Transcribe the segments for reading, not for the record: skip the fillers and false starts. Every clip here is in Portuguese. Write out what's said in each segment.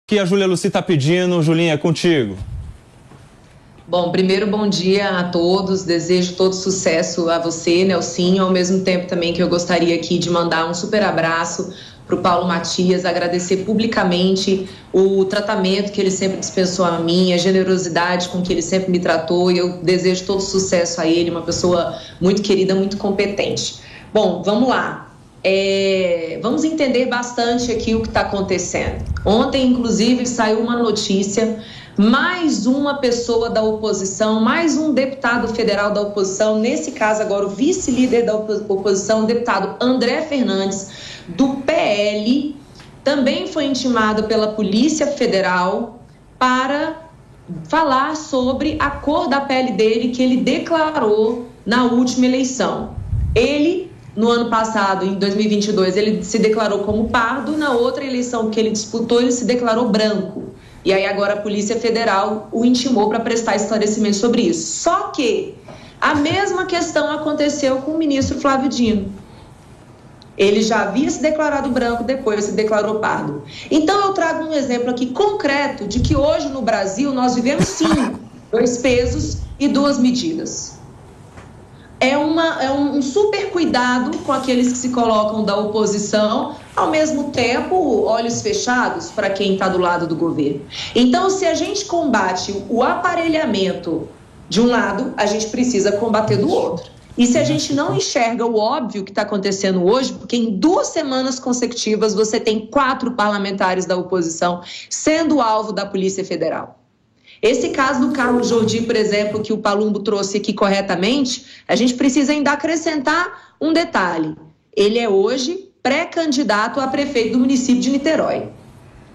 Que a Júlia Lucy está pedindo. Julinha, é contigo. Bom, primeiro, bom dia a todos. Desejo todo sucesso a você, Nelsinho. Ao mesmo tempo também que eu gostaria aqui de mandar um super abraço para o Paulo Matias, agradecer publicamente o tratamento que ele sempre dispensou a mim, a generosidade com que ele sempre me tratou, e eu desejo todo sucesso a ele, uma pessoa muito querida, muito competente. Bom, vamos lá. Vamos entender bastante aqui o que está acontecendo. Ontem, inclusive, saiu uma notícia, mais uma pessoa da oposição, mais um deputado federal da oposição, nesse caso agora o vice-líder da oposição, o deputado André Fernandes, do PL, também foi intimado pela Polícia Federal para falar sobre a cor da pele dele que ele declarou na última eleição. Ele, no ano passado, em 2022, ele se declarou como pardo, na outra eleição que ele disputou, ele se declarou branco. E aí agora a Polícia Federal o intimou para prestar esclarecimento sobre isso. Só que a mesma questão aconteceu com o ministro Flávio Dino. Ele já havia se declarado branco, depois se declarou pardo. Então eu trago um exemplo aqui concreto de que hoje no Brasil nós vivemos sim 2 pesos e 2 medidas. É um super cuidado com aqueles que se colocam da oposição, ao mesmo tempo olhos fechados para quem está do lado do governo. Então, se a gente combate o aparelhamento de um lado, a gente precisa combater do outro. E se a gente não enxerga o óbvio que está acontecendo hoje, porque em 2 semanas consecutivas você tem 4 parlamentares da oposição sendo alvo da Polícia Federal. Esse caso do Carlos Jordi, por exemplo, que o Palumbo trouxe aqui corretamente, a gente precisa ainda acrescentar um detalhe. Ele é hoje pré-candidato a prefeito do município de Niterói,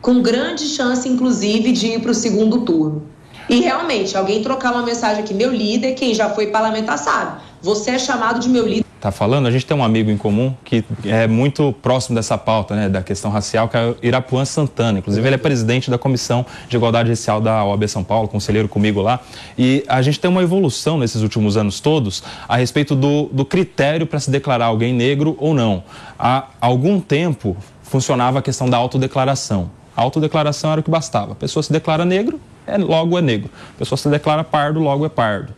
com grande chance, inclusive, de ir para o 2º turno. E realmente, alguém trocar uma mensagem aqui, meu líder, quem já foi parlamentar sabe, você é chamado de meu líder. Tá falando, a gente tem um amigo em comum que é muito próximo dessa pauta, né, da questão racial, que é o Irapuan Santana. Inclusive, ele é presidente da Comissão de Igualdade Racial da OAB São Paulo, conselheiro comigo lá. E a gente tem uma evolução nesses últimos anos todos a respeito do critério para se declarar alguém negro ou não. Há algum tempo funcionava a questão da autodeclaração. A autodeclaração era o que bastava. A pessoa se declara negro, logo é negro. A pessoa se declara pardo, logo é pardo.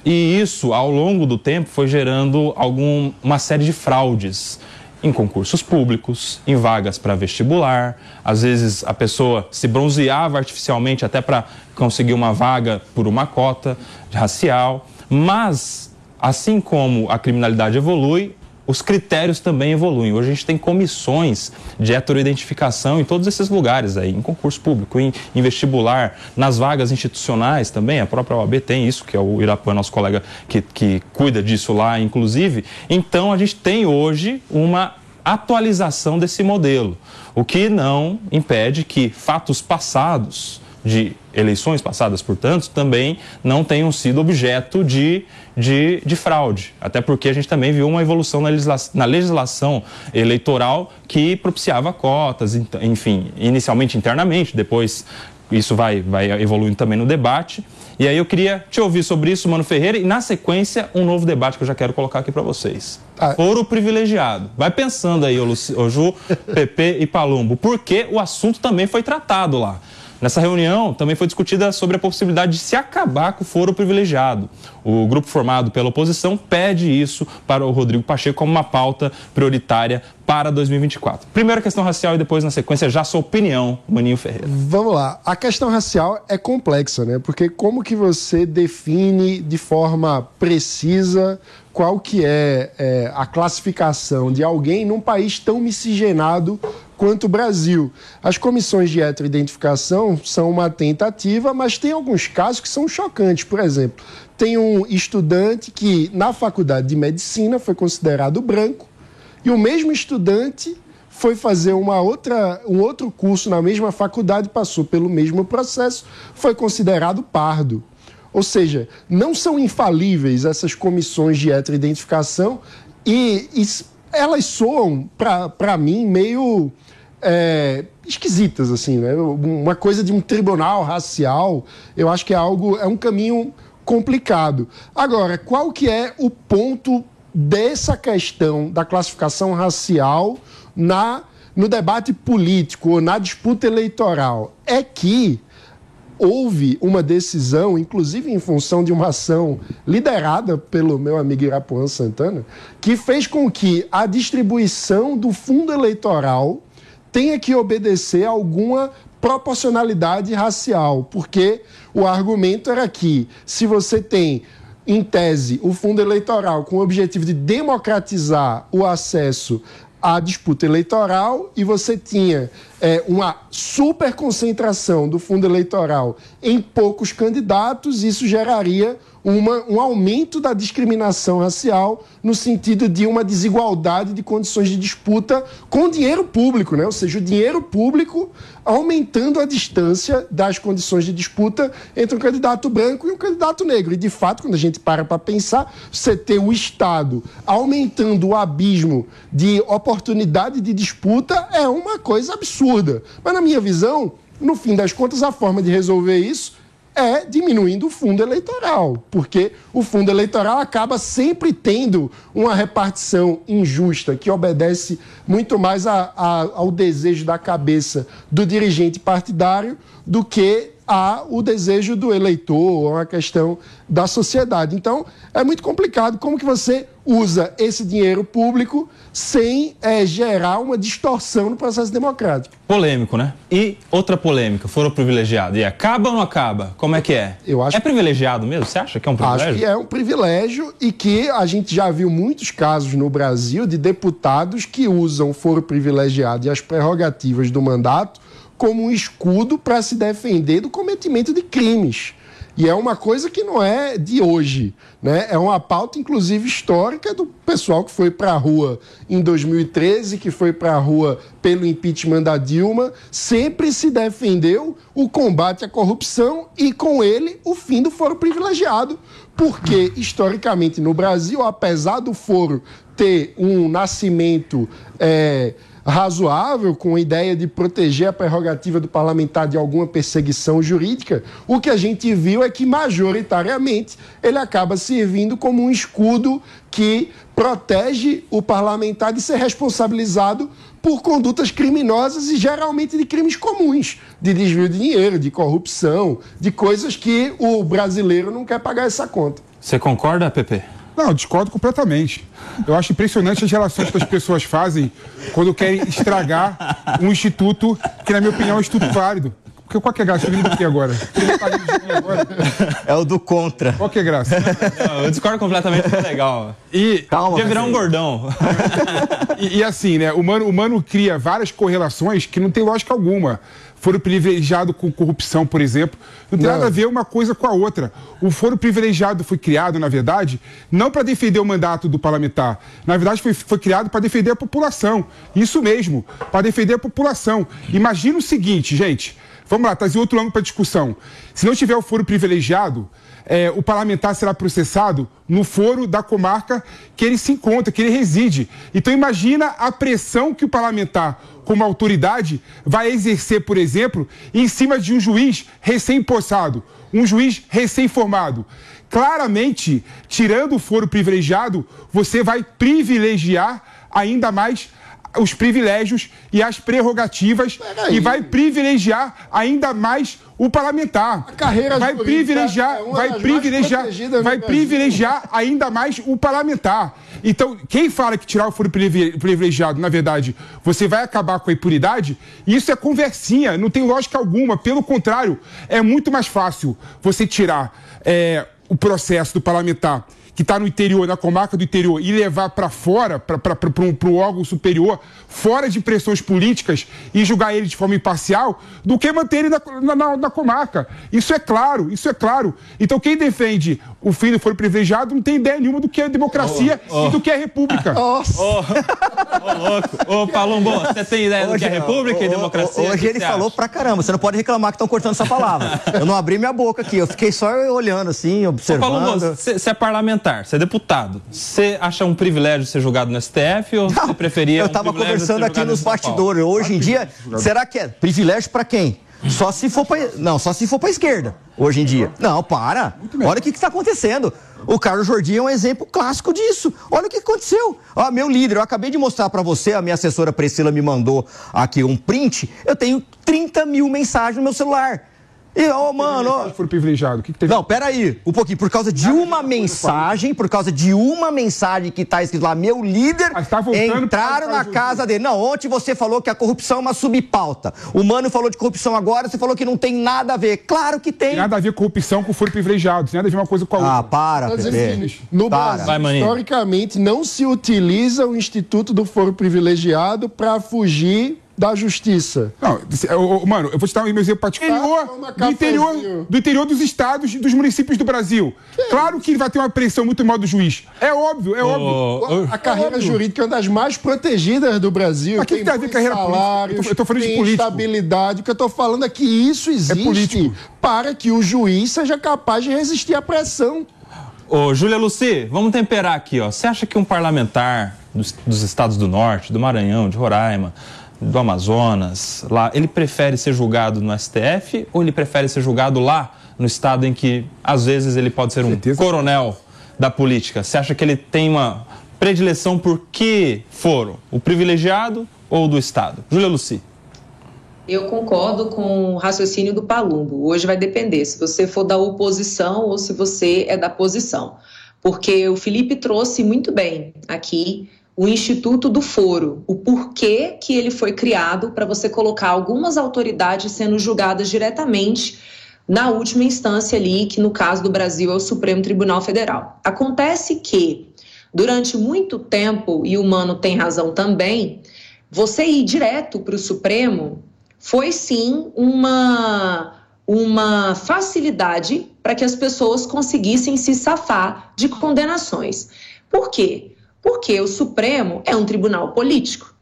E isso, ao longo do tempo, foi gerando uma série de fraudes em concursos públicos, em vagas para vestibular. Às vezes a pessoa se bronzeava artificialmente até para conseguir uma vaga por uma cota racial. Mas, assim como a criminalidade evolui, os critérios também evoluem. Hoje a gente tem comissões de heteroidentificação em todos esses lugares aí, em concurso público, em vestibular, nas vagas institucionais também. A própria OAB tem isso, que é o Irapuan, nosso colega que cuida disso lá, inclusive. Então a gente tem hoje uma atualização desse modelo, o que não impede que fatos passados, de eleições passadas, portanto, também não tenham sido objeto de fraude. Até porque a gente também viu uma evolução na legislação eleitoral que propiciava cotas, enfim, inicialmente internamente, depois isso vai evoluindo também no debate. E aí eu queria te ouvir sobre isso, Mano Ferreira, e na sequência um novo debate que eu já quero colocar aqui para vocês. Foro privilegiado. Vai pensando aí, ô Ju, PP e Palumbo, porque o assunto também foi tratado lá. Nessa reunião também foi discutida sobre a possibilidade de se acabar com o foro privilegiado. O grupo formado pela oposição pede isso para o Rodrigo Pacheco como uma pauta prioritária para 2024. Primeiro a questão racial e depois, na sequência, já a sua opinião, Maninho Ferreira. Vamos lá. A questão racial é complexa, né? Porque como que você define de forma precisa qual que é a classificação de alguém num país tão miscigenado quanto o Brasil? As comissões de heteroidentificação são uma tentativa, mas tem alguns casos que são chocantes. Por exemplo, tem um estudante que na faculdade de medicina foi considerado branco e o mesmo estudante foi fazer um outro curso na mesma faculdade, passou pelo mesmo processo, foi considerado pardo. Ou seja, não são infalíveis essas comissões de heteroidentificação e elas soam, para mim, meio esquisitas, assim, né? Uma coisa de um tribunal racial, eu acho que é um caminho complicado. Agora, qual que é o ponto dessa questão da classificação racial no debate político ou na disputa eleitoral é que houve uma decisão, inclusive em função de uma ação liderada pelo meu amigo Irapuan Santana, que fez com que a distribuição do fundo eleitoral tenha que obedecer a alguma proporcionalidade racial, porque o argumento era que se você tem, em tese, o fundo eleitoral com o objetivo de democratizar o acesso à disputa eleitoral e você tinha uma super concentração do fundo eleitoral em poucos candidatos, isso geraria um aumento da discriminação racial no sentido de uma desigualdade de condições de disputa com dinheiro público, né? Ou seja, o dinheiro público aumentando a distância das condições de disputa entre um candidato branco e um candidato negro. E, de fato, quando a gente para pensar, você ter o Estado aumentando o abismo de oportunidade de disputa é uma coisa absurda. Mas, na minha visão, no fim das contas, a forma de resolver isso é diminuindo o fundo eleitoral, porque o fundo eleitoral acaba sempre tendo uma repartição injusta que obedece muito mais ao desejo da cabeça do dirigente partidário do que o desejo do eleitor ou a questão da sociedade. Então, é muito complicado como que você usa esse dinheiro público sem gerar uma distorção no processo democrático. Polêmico, né? E outra polêmica, foro privilegiado. E acaba ou não acaba? Como é que é? É privilegiado mesmo? Você acha que é um privilégio? Acho que é um privilégio e que a gente já viu muitos casos no Brasil de deputados que usam foro privilegiado e as prerrogativas do mandato como um escudo para se defender do cometimento de crimes. E é uma coisa que não é de hoje, né? É uma pauta, inclusive, histórica do pessoal que foi para a rua em 2013, que foi para a rua pelo impeachment da Dilma, sempre se defendeu o combate à corrupção e, com ele, o fim do foro privilegiado. Porque, historicamente, no Brasil, apesar do foro ter um nascimento razoável, com a ideia de proteger a prerrogativa do parlamentar de alguma perseguição jurídica, o que a gente viu é que, majoritariamente, ele acaba servindo como um escudo que protege o parlamentar de ser responsabilizado por condutas criminosas e, geralmente, de crimes comuns, de desvio de dinheiro, de corrupção, de coisas que o brasileiro não quer pagar essa conta. Você concorda, Pepe? Não, eu discordo completamente. Eu acho impressionante as relações que as pessoas fazem quando querem estragar um instituto que, na minha opinião, é um instituto válido. Porque qual que é a graça? Eu vim aqui agora. É o do contra. Qual que é a graça? Não, eu discordo completamente, é legal. Calma. Podia virar um bordão. E assim, né? O Mano cria várias correlações que não tem lógica alguma. Foro privilegiado com corrupção, por exemplo, não tem nada a ver uma coisa com a outra. O foro privilegiado foi criado, na verdade, não para defender o mandato do parlamentar. Na verdade, foi criado para defender a população. Isso mesmo, para defender a população. Imagina o seguinte, gente, vamos lá, trazer outro ângulo para a discussão. Se não tiver o foro privilegiado, o parlamentar será processado no foro da comarca que ele se encontra, que ele reside. Então imagina a pressão que o parlamentar, como autoridade, vai exercer, por exemplo, em cima de um juiz recém-possado, um juiz recém-formado. Claramente, tirando o foro privilegiado, você vai privilegiar ainda mais os privilégios e as prerrogativas e vai privilegiar ainda mais o parlamentar. A carreira vai privilegiar ainda mais o parlamentar. Então, quem fala que tirar o foro privilegiado, na verdade, você vai acabar com a impunidade, isso é conversinha, não tem lógica alguma. Pelo contrário, é muito mais fácil você tirar o processo do parlamentar que está no interior, na comarca do interior, e levar para fora, para um órgão superior, fora de pressões políticas e julgar ele de forma imparcial, do que manter ele na comarca. Isso é claro, isso é claro. Então quem defende o fim do foro privilegiado não tem ideia nenhuma do que é democracia e do que é república. Nossa! Ô, Palombo, você tem ideia do que é república e democracia? Hoje ele falou pra caramba, você não pode reclamar que estão cortando essa palavra. Eu não abri minha boca aqui, eu fiquei só olhando assim, observando. Ô, Palombo, você é parlamentar, você é deputado. Você acha um privilégio ser julgado no STF ou você preferia Eu estava conversando aqui nos bastidores. Hoje em dia, será que é privilégio para quem? Só se for pra esquerda, hoje em dia. Não, para. Olha o que está acontecendo. O Carlos Jordi é um exemplo clássico disso. Olha o que aconteceu. Ó, meu líder, eu acabei de mostrar pra você, a minha assessora Priscila me mandou aqui um print. Eu tenho 30 mil mensagens no meu celular. E, mano... Foi privilegiado. O que teve? Não, peraí, um pouquinho. Por causa de uma mensagem que tá escrito lá, meu líder, entraram na casa dele. Não, ontem você falou que a corrupção é uma subpauta. O Mano falou de corrupção agora, você falou que não tem nada a ver. Claro que tem. Tem nada a ver corrupção com foro privilegiado. Tem nada a ver uma coisa com a outra. Ah, para, Pepe. No Brasil, historicamente, não se utiliza o Instituto do Foro Privilegiado para fugir da justiça. Não, mano, eu vou te dar um exemplo particular do interior dos estados, dos municípios do Brasil. Claro que vai ter uma pressão muito maior do juiz. É óbvio, é óbvio. A carreira jurídica é uma das mais protegidas do Brasil. Mas o que tem a ver com carreira política? Eu tô falando de político. Estabilidade. O que eu tô falando é que isso existe para que o juiz seja capaz de resistir à pressão. Ô, Júlia Luci, vamos temperar aqui, ó. Você acha que um parlamentar dos estados do Norte, do Maranhão, de Roraima, do Amazonas, lá, ele prefere ser julgado no STF ou ele prefere ser julgado lá no estado em que, às vezes, ele pode ser um coronel da política? Você acha que ele tem uma predileção por que foro? O privilegiado ou do estado? Júlia Luci. Eu concordo com o raciocínio do Palumbo. Hoje vai depender se você for da oposição ou se você é da posição. Porque o Felipe trouxe muito bem aqui o Instituto do Foro, o porquê que ele foi criado para você colocar algumas autoridades sendo julgadas diretamente na última instância ali, que no caso do Brasil é o Supremo Tribunal Federal. Acontece que, durante muito tempo, e o Mano tem razão também, você ir direto para o Supremo foi sim uma facilidade para que as pessoas conseguissem se safar de condenações. Por quê? Porque o Supremo é um tribunal político.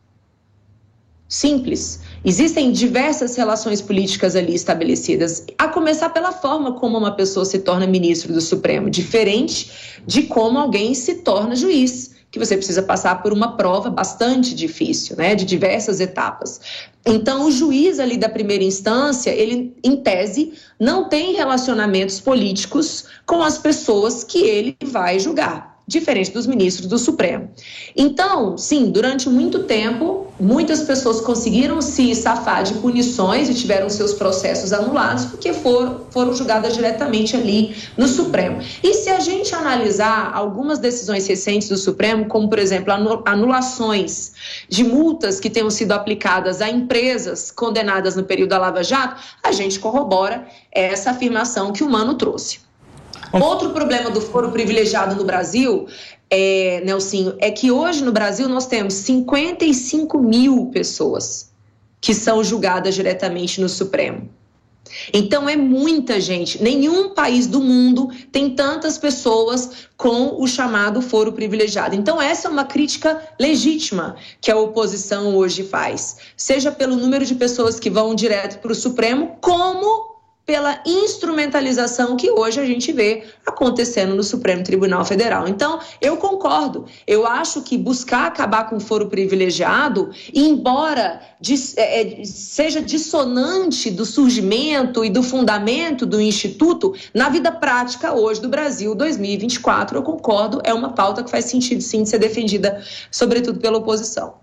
Simples. Existem diversas relações políticas ali estabelecidas, a começar pela forma como uma pessoa se torna ministro do Supremo, diferente de como alguém se torna juiz, que você precisa passar por uma prova bastante difícil, né, de diversas etapas. Então, o juiz ali da primeira instância, ele, em tese, não tem relacionamentos políticos com as pessoas que ele vai julgar, diferente dos ministros do Supremo. Então, sim, durante muito tempo, muitas pessoas conseguiram se safar de punições e tiveram seus processos anulados porque foram julgadas diretamente ali no Supremo. E se a gente analisar algumas decisões recentes do Supremo, como, por exemplo, anulações de multas que tenham sido aplicadas a empresas condenadas no período da Lava Jato, a gente corrobora essa afirmação que o Mano trouxe. Outro problema do foro privilegiado no Brasil, Nelsinho, é que hoje no Brasil nós temos 55 mil pessoas que são julgadas diretamente no Supremo. Então é muita gente. Nenhum país do mundo tem tantas pessoas com o chamado foro privilegiado. Então essa é uma crítica legítima que a oposição hoje faz, seja pelo número de pessoas que vão direto para o Supremo, como pela instrumentalização que hoje a gente vê acontecendo no Supremo Tribunal Federal. Então, eu concordo. Eu acho que buscar acabar com o foro privilegiado, embora seja dissonante do surgimento e do fundamento do Instituto, na vida prática hoje do Brasil, 2024, eu concordo, é uma pauta que faz sentido, sim, de ser defendida, sobretudo pela oposição.